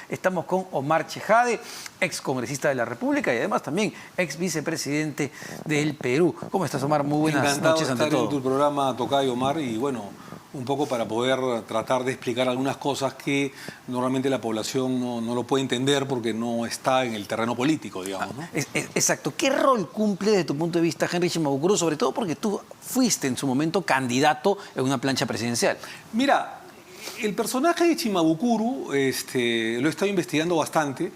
Estamos con Omar Chejade, ex congresista de la República y además también ex vicepresidente del Perú. ¿Cómo estás, Omar? Muy buenas noches ante todo. Encantado de estar en tu programa, Tocayo, Omar, y bueno, un poco para poder tratar de explicar algunas cosas que normalmente la población no lo puede entender porque no está en el terreno político, digamos, ¿no? Exacto. ¿Qué rol cumple desde tu punto de vista Henry Shimabukuro, sobre todo porque tú fuiste en su momento candidato en una plancha presidencial? Mira, el personaje de Shimabukuro, lo he estado investigando bastante,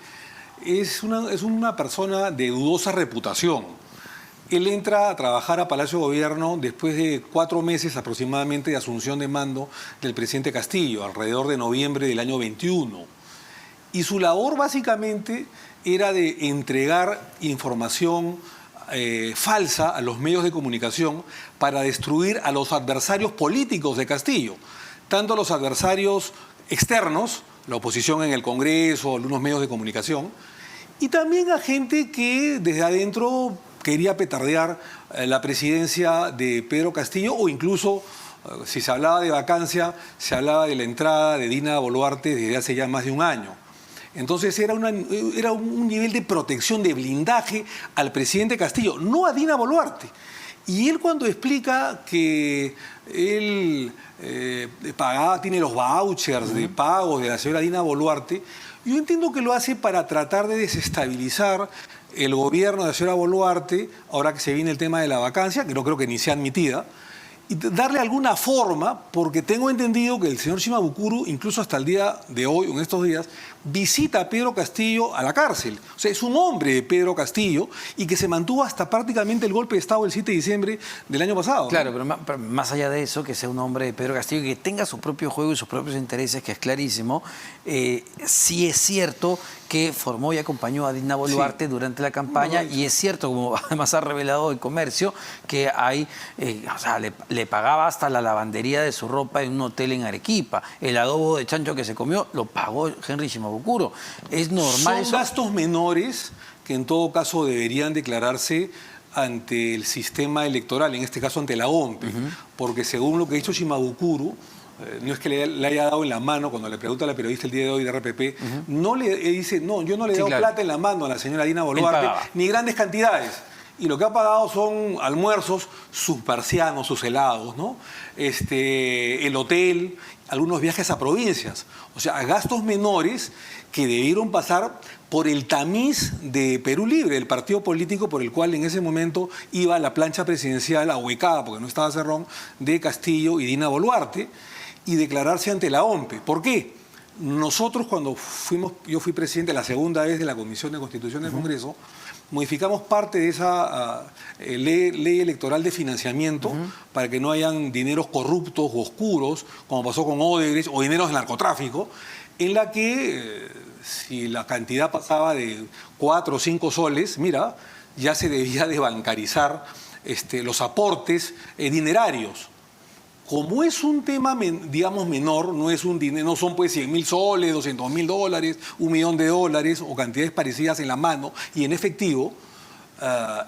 es una persona de dudosa reputación. Él entra a trabajar a Palacio de Gobierno después de 4 meses aproximadamente de asunción de mando del presidente Castillo, alrededor de noviembre del año 21. Y su labor básicamente era de entregar información falsa a los medios de comunicación para destruir a los adversarios políticos de Castillo, tanto a los adversarios externos, la oposición en el Congreso, algunos medios de comunicación, y también a gente que desde adentro quería petardear la presidencia de Pedro Castillo, o incluso, si se hablaba de vacancia, se hablaba de la entrada de Dina Boluarte desde hace ya más de un año. Entonces era un nivel de protección, de blindaje al presidente Castillo, no a Dina Boluarte. Y él cuando explica que él tiene los vouchers de pago de la señora Dina Boluarte, yo entiendo que lo hace para tratar de desestabilizar el gobierno de la señora Boluarte, ahora que se viene el tema de la vacancia, que no creo que ni sea admitida, y darle alguna forma, porque tengo entendido que el señor Shimabukuro, incluso hasta el día de hoy, en estos días, visita a Pedro Castillo a la cárcel. O sea, es un hombre de Pedro Castillo y que se mantuvo hasta prácticamente el golpe de Estado del 7 de diciembre del año pasado, ¿no? Claro, pero más allá de eso, que sea un hombre de Pedro Castillo, que tenga su propio juego y sus propios intereses, que es clarísimo, sí es cierto que formó y acompañó a Dina Boluarte durante la campaña, y es cierto, como además ha revelado el Comercio, que hay, le pagaba hasta la lavandería de su ropa en un hotel en Arequipa. El adobo de chancho que se comió lo pagó Henry Shimabukuro. ¿Es normal eso? Son gastos menores que en todo caso deberían declararse ante el sistema electoral, en este caso ante la OMP, porque según lo que ha dicho Shimabukuro, no es que le haya dado en la mano, cuando le pregunta a la periodista el día de hoy de RPP, no le dice, no, yo no le he dado plata en la mano a la señora Dina Boluarte, ni grandes cantidades. Y lo que ha pagado son almuerzos, sus persianos, sus helados, ¿no? El hotel, algunos viajes a provincias. O sea, gastos menores que debieron pasar por el tamiz de Perú Libre, el partido político por el cual en ese momento iba la plancha presidencial ahuecada, porque no estaba Cerrón, de Castillo y Dina Boluarte, y declararse ante la OMP. ¿Por qué? Nosotros yo fui presidente la segunda vez de la Comisión de Constitución del Congreso, modificamos parte de esa ley electoral de financiamiento para que no hayan dineros corruptos o oscuros, como pasó con Odebrecht, o dineros de narcotráfico, en la que si la cantidad pasaba de 4 o 5 soles, mira, ya se debía de bancarizar los aportes dinerarios. Como es un tema, digamos, menor, no es un dinero, no son pues 100.000 soles, 200.000 dólares, $1.000.000 o cantidades parecidas en la mano y en efectivo,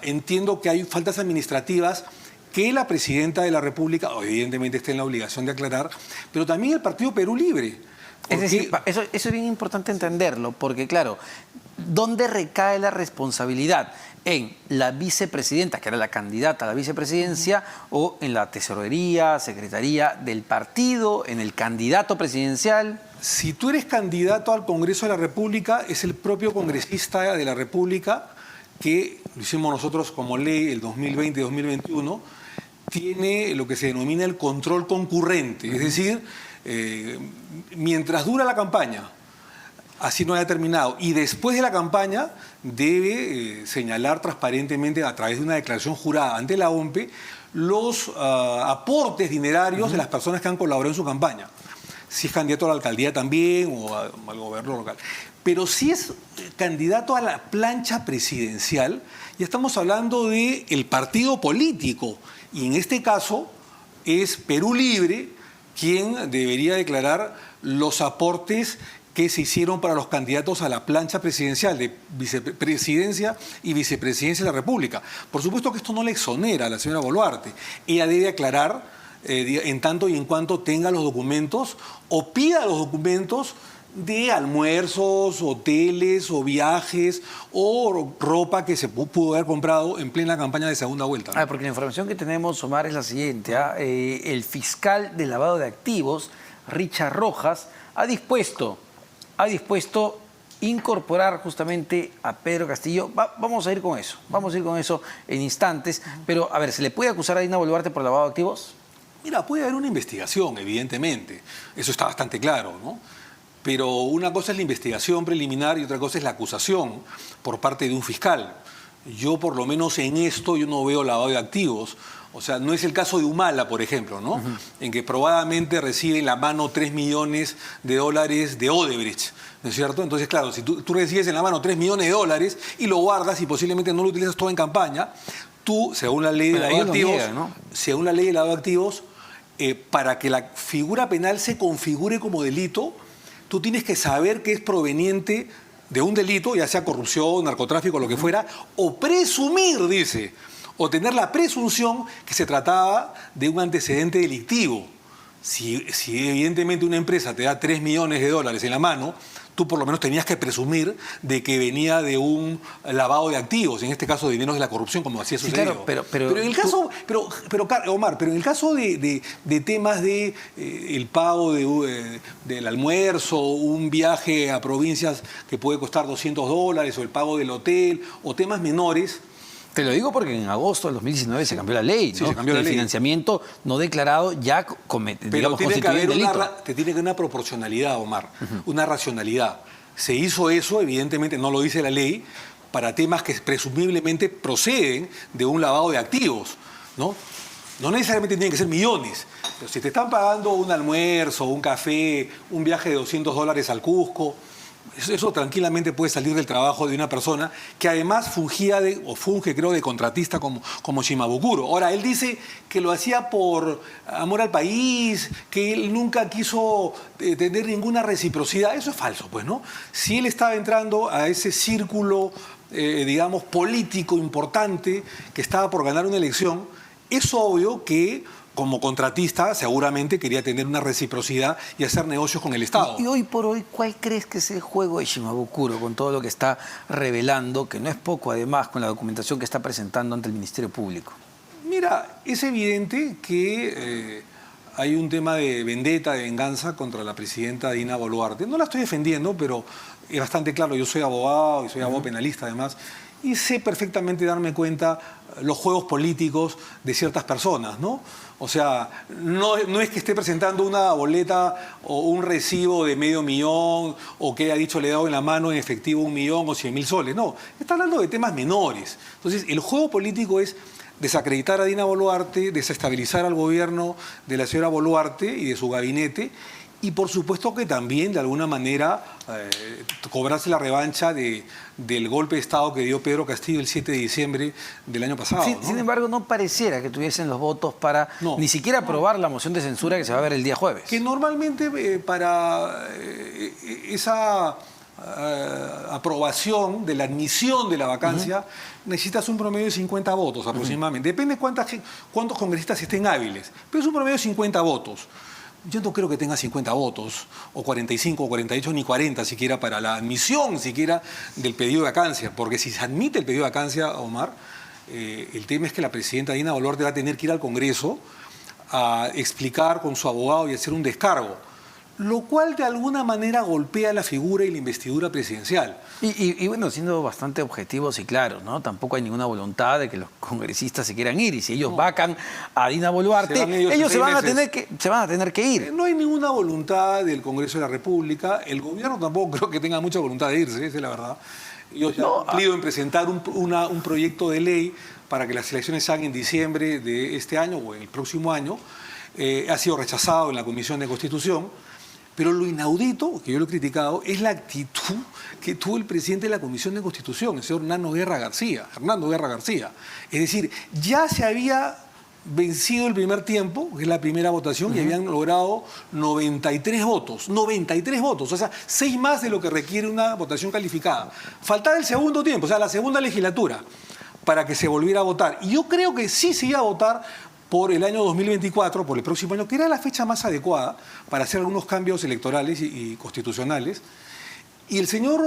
entiendo que hay faltas administrativas que la presidenta de la República, evidentemente, está en la obligación de aclarar, pero también el Partido Perú Libre. Es decir, eso es bien importante entenderlo, porque claro, ¿dónde recae la responsabilidad? ¿En la vicepresidenta, que era la candidata a la vicepresidencia, o en la tesorería, secretaría del partido, en el candidato presidencial? Si tú eres candidato al Congreso de la República, es el propio congresista de la República, que lo hicimos nosotros como ley el 2020-2021, tiene lo que se denomina el control concurrente, es decir, mientras dura la campaña, así no haya terminado, y después de la campaña debe señalar transparentemente a través de una declaración jurada ante la OMP los aportes dinerarios de las personas que han colaborado en su campaña. Si es candidato a la alcaldía también o al gobierno local. Pero si es candidato a la plancha presidencial, ya estamos hablando del partido político, y en este caso es Perú Libre quien debería declarar los aportes que se hicieron para los candidatos a la plancha presidencial de vicepresidencia y vicepresidencia de la República. Por supuesto que esto no le exonera a la señora Boluarte. Ella debe aclarar en tanto y en cuanto tenga los documentos o pida los documentos de almuerzos, hoteles o viajes o ropa que se pudo haber comprado en plena campaña de segunda vuelta, ¿no? Porque la información que tenemos, Omar, es la siguiente. El fiscal de lavado de activos, Richard Rojas, ha dispuesto incorporar justamente a Pedro Castillo. Vamos a ir con eso en instantes. Pero, a ver, ¿se le puede acusar a Dina Boluarte por lavado de activos? Mira, puede haber una investigación, evidentemente. Eso está bastante claro, ¿no? Pero una cosa es la investigación preliminar y otra cosa es la acusación por parte de un fiscal. Yo, por lo menos en esto, yo no veo lavado de activos. O sea, no es el caso de Humala, por ejemplo, ¿no? En que probadamente recibe en la mano 3 millones de dólares de Odebrecht, ¿no es cierto? Entonces, claro, si tú recibes en la mano 3 millones de dólares y lo guardas y posiblemente no lo utilizas todo en campaña, tú, según la ley de lavado de activos, niegan, ¿no? según la ley de lavado de activos, para que la figura penal se configure como delito, tú tienes que saber que es proveniente de un delito, ya sea corrupción, narcotráfico, lo que fuera, o presumir, dice, o tener la presunción que se trataba de un antecedente delictivo. Si evidentemente una empresa te da 3 millones de dólares en la mano, tú por lo menos tenías que presumir de que venía de un lavado de activos, en este caso de dineros de la corrupción, como así ha sucedido. Claro, pero en el caso, Omar, pero en el caso de temas de el pago del almuerzo, un viaje a provincias que puede costar $200, o el pago del hotel, o temas menores. Te lo digo porque en agosto del 2019 se cambió la ley, ¿no? Sí, se cambió la El ley. financiamiento no declarado ya Pero tiene que haber delito. tiene que haber una proporcionalidad, Omar, una racionalidad. Se hizo eso, evidentemente no lo dice la ley, para temas que presumiblemente proceden de un lavado de activos, ¿no? No necesariamente tienen que ser millones, pero si te están pagando un almuerzo, un café, un viaje de $200 al Cusco, eso tranquilamente puede salir del trabajo de una persona que además funge, creo, de contratista como Shimabukuro. Ahora, él dice que lo hacía por amor al país, que él nunca quiso tener ninguna reciprocidad. Eso es falso, pues, ¿no? Si él estaba entrando a ese círculo, digamos, político importante que estaba por ganar una elección, es obvio que como contratista seguramente quería tener una reciprocidad y hacer negocios con el Estado. Y hoy por hoy, ¿cuál crees que es el juego de Shimabukuro con todo lo que está revelando, que no es poco además con la documentación que está presentando ante el Ministerio Público? Mira, es evidente que hay un tema de vendetta, de venganza contra la presidenta Dina Boluarte. No la estoy defendiendo, pero es bastante claro, yo soy abogado y soy abogado penalista además, y sé perfectamente darme cuenta los juegos políticos de ciertas personas, ¿no? O sea, no es que esté presentando una boleta o un recibo de $500,000 o que haya dicho le he dado en la mano en efectivo 1.000.000 o 100.000 soles. No, está hablando de temas menores. Entonces, el juego político es desacreditar a Dina Boluarte, desestabilizar al gobierno de la señora Boluarte y de su gabinete, y por supuesto que también de alguna manera cobrarse la revancha del golpe de Estado que dio Pedro Castillo el 7 de diciembre del año pasado. ¿No? Sin embargo, no pareciera que tuviesen los votos para ni siquiera aprobar la moción de censura que se va a ver el día jueves. Que normalmente para esa aprobación de la admisión de la vacancia necesitas un promedio de 50 votos aproximadamente. Depende cuántos congresistas estén hábiles, pero es un promedio de 50 votos. Yo no creo que tenga 50 votos, o 45, o 48, ni 40 siquiera para la admisión siquiera del pedido de vacancia, porque si se admite el pedido de vacancia, Omar, el tema es que la presidenta Dina Boluarte va a tener que ir al Congreso a explicar con su abogado y hacer un descargo, lo cual de alguna manera golpea la figura y la investidura presidencial. Y bueno, siendo bastante objetivos y claros, ¿no? Tampoco hay ninguna voluntad de que los congresistas se quieran ir. Y si ellos vacan a Dina Boluarte, ellos se van a tener que ir. No hay ninguna voluntad del Congreso de la República. El gobierno tampoco creo que tenga mucha voluntad de irse, esa es la verdad. Yo ya he cumplido en presentar un proyecto de ley para que las elecciones sean en diciembre de este año o en el próximo año. Ha sido rechazado en la Comisión de Constitución. Pero lo inaudito, que yo lo he criticado, es la actitud que tuvo el presidente de la Comisión de Constitución, el señor Hernando Guerra García. Es decir, ya se había vencido el primer tiempo, que es la primera votación, y habían logrado 93 votos. 93 votos, o sea, 6 más de lo que requiere una votación calificada. Faltaba el segundo tiempo, o sea, la segunda legislatura, para que se volviera a votar. Y yo creo que sí se iba a votar por el año 2024, por el próximo año, que era la fecha más adecuada para hacer algunos cambios electorales y constitucionales. Y el señor,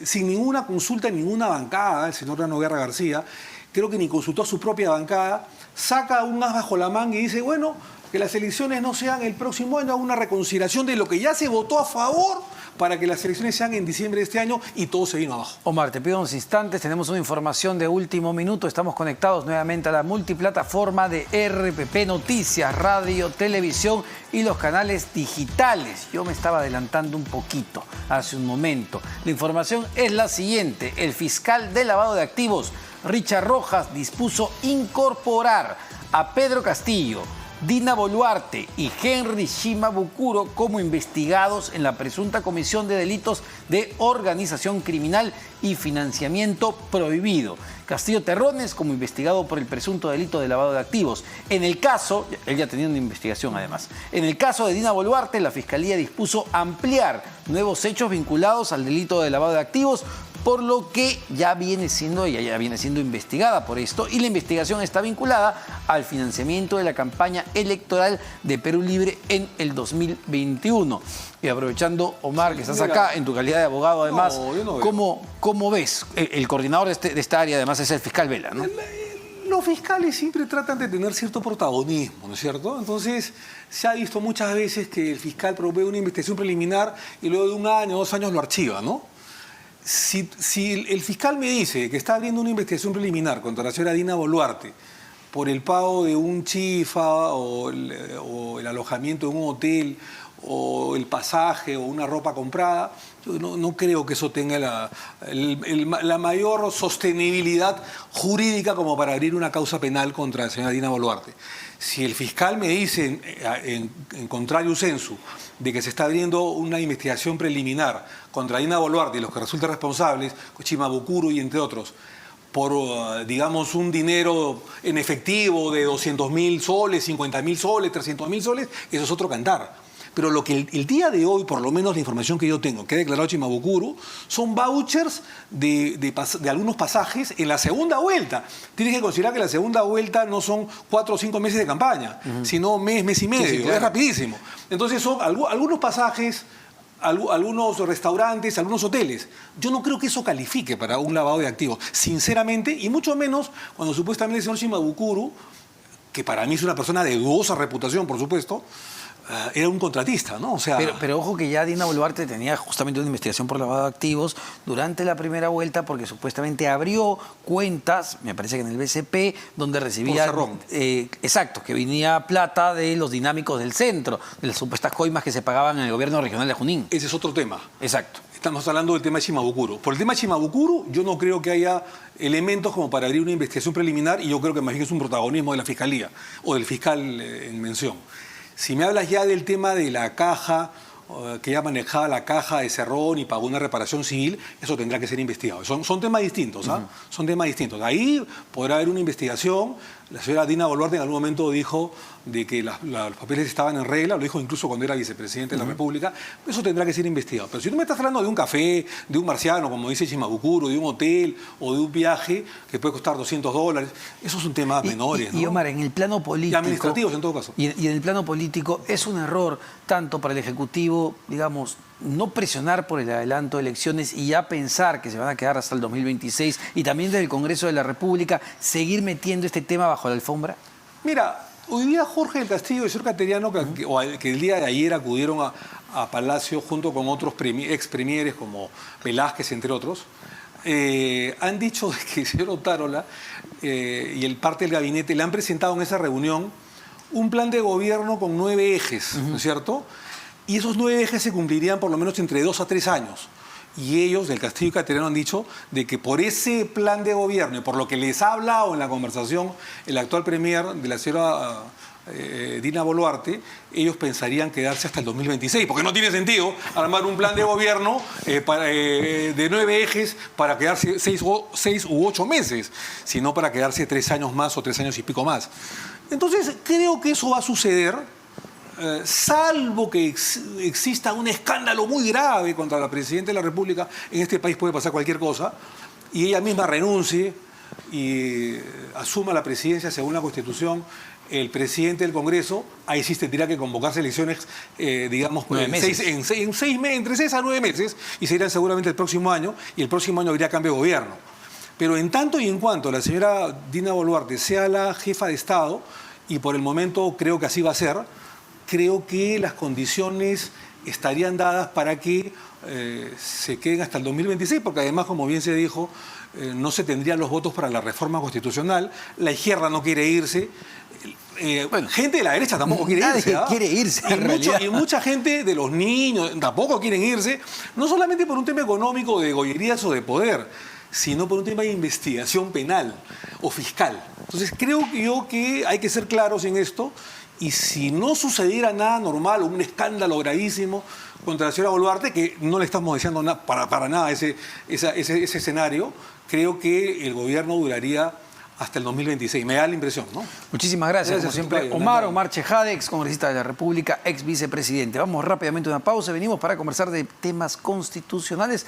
sin ninguna consulta, ninguna bancada, el señor Llano Guerra García, creo que ni consultó a su propia bancada, saca un as bajo la manga y dice, bueno, que las elecciones no sean el próximo año, una reconsideración de lo que ya se votó a favor para que las elecciones sean en diciembre de este año, y todo se vino abajo. Omar, te pido unos instantes, tenemos una información de último minuto, estamos conectados nuevamente a la multiplataforma de RPP Noticias, radio, televisión y los canales digitales. Yo me estaba adelantando un poquito hace un momento. La información es la siguiente: el fiscal de lavado de activos, Richard Rojas, dispuso incorporar a Pedro Castillo, Dina Boluarte y Henry Shimabukuro como investigados en la presunta comisión de delitos de organización criminal y financiamiento prohibido. Castillo Terrones como investigado por el presunto delito de lavado de activos. En el caso, él ya tenía una investigación además, en el caso de Dina Boluarte, la Fiscalía dispuso ampliar nuevos hechos vinculados al delito de lavado de activos, por lo que ella ya viene siendo investigada por esto, y la investigación está vinculada al financiamiento de la campaña electoral de Perú Libre en el 2021. Y aprovechando, Omar, que estás acá en tu calidad de abogado, además, ¿cómo ves? El coordinador de esta área, además, es el fiscal Vela, ¿no? Los fiscales siempre tratan de tener cierto protagonismo, ¿no es cierto? Entonces, se ha visto muchas veces que el fiscal provee una investigación preliminar y luego de 1 año, 2 años lo archiva, ¿no? Si el fiscal me dice que está abriendo una investigación preliminar contra la señora Dina Boluarte por el pago de un chifa o el alojamiento de un hotel o el pasaje o una ropa comprada, yo no creo que eso tenga la mayor sostenibilidad jurídica como para abrir una causa penal contra la señora Dina Boluarte. Si el fiscal me dice, en contrario sensu, de que se está abriendo una investigación preliminar contra Dina Boluarte y los que resultan responsables, Shimabukuro y entre otros, por, digamos, un dinero en efectivo de 200.000 soles, 50.000 soles, 300.000 soles, eso es otro cantar. Pero lo que el día de hoy, por lo menos la información que yo tengo, que ha declarado Shimabukuro, son vouchers de algunos pasajes en la segunda vuelta. Tienes que considerar que la segunda vuelta no son 4 o 5 meses de campaña, sino mes y medio. Sí, claro. Es rapidísimo. Entonces son algunos pasajes, algunos restaurantes, algunos hoteles. Yo no creo que eso califique para un lavado de activos, sinceramente, y mucho menos cuando supuestamente el señor Shimabukuro, que para mí es una persona de dudosa reputación, por supuesto, era un contratista, ¿no? O sea... pero ojo que ya Dina Boluarte tenía justamente una investigación por lavado de activos durante la primera vuelta, porque supuestamente abrió cuentas, me parece que en el BCP, donde recibía... exacto, que venía plata de los dinámicos del centro, de las supuestas coimas que se pagaban en el gobierno regional de Junín. Ese es otro tema. Exacto. Estamos hablando del tema de Shimabukuro. Por el tema de Shimabukuro, yo no creo que haya elementos como para abrir una investigación preliminar, y yo creo que más bien es un protagonismo de la Fiscalía o del fiscal en mención. Si me hablas ya del tema de la caja, que ya manejaba la caja de Cerrón y pagó una reparación civil, eso tendrá que ser investigado. Son temas distintos, ¿ah? Son temas distintos. Ahí podrá haber una investigación. La señora Dina Boluarte en algún momento dijo de que los papeles estaban en regla, lo dijo incluso cuando era vicepresidente de la República. Eso tendrá que ser investigado. Pero si tú me estás hablando de un café, de un marciano, como dice Shimabukuro, de un hotel o de un viaje que puede costar $200, esos son temas menores, ¿no? Y Omar, en el plano político... Y administrativos en todo caso. Y en el plano político es un error tanto para el Ejecutivo, digamos, no presionar por el adelanto de elecciones y ya pensar que se van a quedar hasta el 2026, y también desde el Congreso de la República seguir metiendo este tema bajo la alfombra. Mira, hoy día Jorge del Castillo y el señor Cateriano, que el día de ayer acudieron a Palacio junto con otros ex premieres como Velázquez, entre otros, han dicho que el señor Otárola y el parte del gabinete le han presentado en esa reunión un plan de gobierno con 9 ejes, ¿no es cierto? Y esos 9 ejes se cumplirían por lo menos entre 2 a 3 años. Y ellos, del Castillo y Cateriano, han dicho de que por ese plan de gobierno y por lo que les ha hablado en la conversación el actual premier de la señora Dina Boluarte, ellos pensarían quedarse hasta el 2026, porque no tiene sentido armar un plan de gobierno de 9 ejes para quedarse 6 u 8 meses, sino para quedarse 3 años más o 3 años y pico más. Entonces, creo que eso va a suceder, salvo que exista un escándalo muy grave contra la Presidenta de la República. En este país puede pasar cualquier cosa, y ella misma renuncie y asuma la presidencia según la Constitución el presidente del Congreso, ahí sí tendría que convocarse elecciones, digamos, 9 meses. entre 6 a 9 meses, y serían seguramente el próximo año, y el próximo año habría cambio de gobierno. Pero en tanto y en cuanto la señora Dina Boluarte sea la jefa de Estado, y por el momento creo que así va a ser, creo que las condiciones estarían dadas para que se queden hasta el 2026, porque además, como bien se dijo, no se tendrían los votos para la reforma constitucional, la izquierda no quiere irse, Bueno, gente de la derecha tampoco quiere nadie irse. quiere irse, en realidad. Y mucha gente de los niños tampoco quieren irse, no solamente por un tema económico de gollerías o de poder, sino por un tema de investigación penal o fiscal. Entonces creo yo que hay que ser claros en esto, y si no sucediera nada normal o un escándalo gravísimo contra la señora Boluarte, que no le estamos deseando para nada ese escenario, creo que el gobierno duraría hasta el 2026. Me da la impresión, ¿no? Muchísimas gracias, como siempre. Tocayo. Omar Chejade, ex congresista de la República, ex vicepresidente. Vamos rápidamente a una pausa. Venimos para conversar de temas constitucionales.